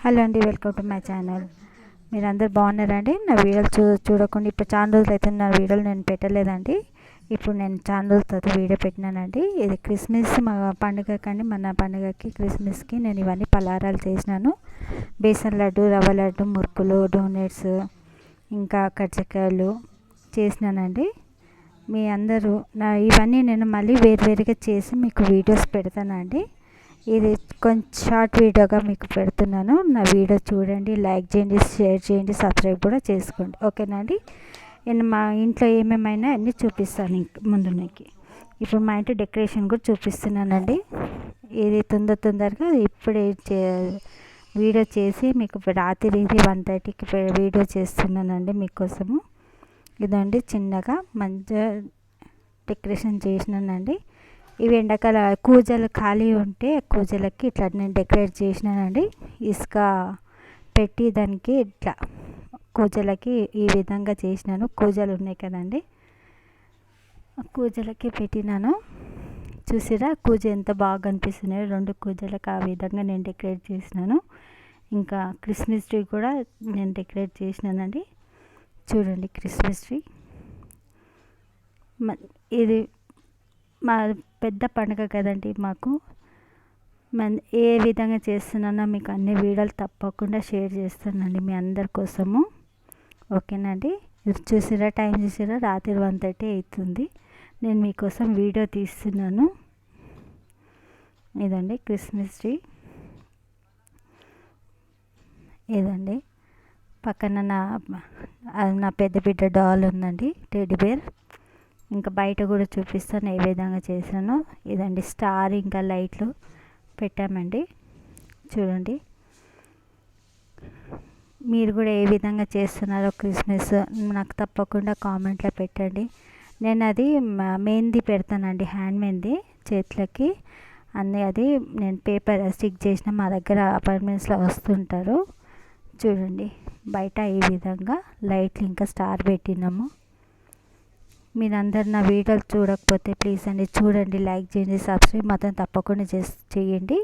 Hello అండి, welcome to my channel. మీరందరూ బాగున్నారండి? నా వీడియోలు చూడకుండా ఇప్పుడు చాలా రోజులు అయితే నా వీడియోలు నేను పెట్టలేదండి. ఇప్పుడు నేను చాలా రోజుల తర్వాత వీడియో పెట్టినానండి. ఇది క్రిస్మస్ మా పండుగ కండి, మన పండుగకి క్రిస్మస్కి నేను ఇవన్నీ పలారాలు చేసినాను. బేసన్ లడ్డు, రవ్వ లడ్డు, మురుకులు, డోనట్స్, ఇంకా కజ్జికాయలు చేసినానండి. మీ అందరూ ఇవన్నీ నేను మళ్ళీ వేరువేరుగా చేసి మీకు వీడియోస్ పెడతానండి. ఇది కొంచెం షార్ట్ వీడియోగా మీకు పెడుతున్నాను. నా వీడియో చూడండి, లైక్ చేయండి, షేర్ చేయండి, సబ్స్క్రైబ్ కూడా చేసుకోండి. ఓకేనా అండి? నేను మా ఇంట్లో ఏమేమైనా అన్నీ చూపిస్తాను ముందు మీకు. ఇప్పుడు మా ఇంట్లో డెకరేషన్ కూడా చూపిస్తున్నానండి. ఇది తొందరగా ఇప్పుడే వీడియో చేసి మీకు రాత్రి 1:30కి వీడియో చేస్తున్నానండి మీకోసము. ఇదండి చిన్నగా మంచిగా డెకరేషన్ చేసినానండి. ఇవి ఎండాకాల కూజలు ఖాళీ ఉంటే కూజలకి ఇట్లా నేను డెకరేట్ చేసినానండి. ఇసుక పెట్టి దానికి ఇట్లా కూజలకి ఈ విధంగా చేసినాను. కూజలు ఉన్నాయి కదండి, కూజలకి పెట్టినాను. చూసిరా కూజ ఎంత బాగా అనిపిస్తున్నాయో. 2 కూజలకు ఆ విధంగా నేను డెకరేట్ చేసినాను. ఇంకా క్రిస్మస్ ట్రీ కూడా నేను డెకరేట్ చేసినానండి. చూడండి క్రిస్మస్ ట్రీ. ఇది మా పెద్ద పండుగ కదండి మాకు. ఏ విధంగా చేస్తున్నానో మీకు అన్ని వీడియోలు తప్పకుండా షేర్ చేస్తానండి మీ అందరి కోసము. ఓకేనండి? చూసిరా టైం చూసిరా, రాత్రి 1:30 అవుతుంది. నేను మీకోసం వీడియో తీస్తున్నాను. ఇదండి క్రిస్మస్ ట్రీ. ఇదండి పక్కన నా పెద్ద బిడ్డ డాల్ ఉందండి, టెడ్డీ బేర్. ఇంకా బయట కూడా చూపిస్తాను ఏ విధంగా చేశానో. ఇదండి స్టార్ ఇంకా లైట్లు పెట్టామండి. చూడండి మీరు కూడా ఏ విధంగా చేస్తున్నారో క్రిస్మస్ నాకు తప్పకుండా కామెంట్లో పెట్టండి. నేను అది మెహందీ పెడతానండి, హ్యాండ్ మెహందీ చేతులకి అన్నీ. అది నేను పేపర్ స్టిక్ చేసిన, మా దగ్గర అపార్ట్మెంట్స్లో వస్తుంటారు. చూడండి బయట ఈ విధంగా లైట్లు ఇంకా స్టార్ పెట్టినాము. మీరందరు నా వీడియోలు చూడకపోతే ప్లీజ్ అండి చూడండి, లైక్ చేయండి, సబ్స్క్రైబ్ మాత్రం తప్పకుండా చేయండి.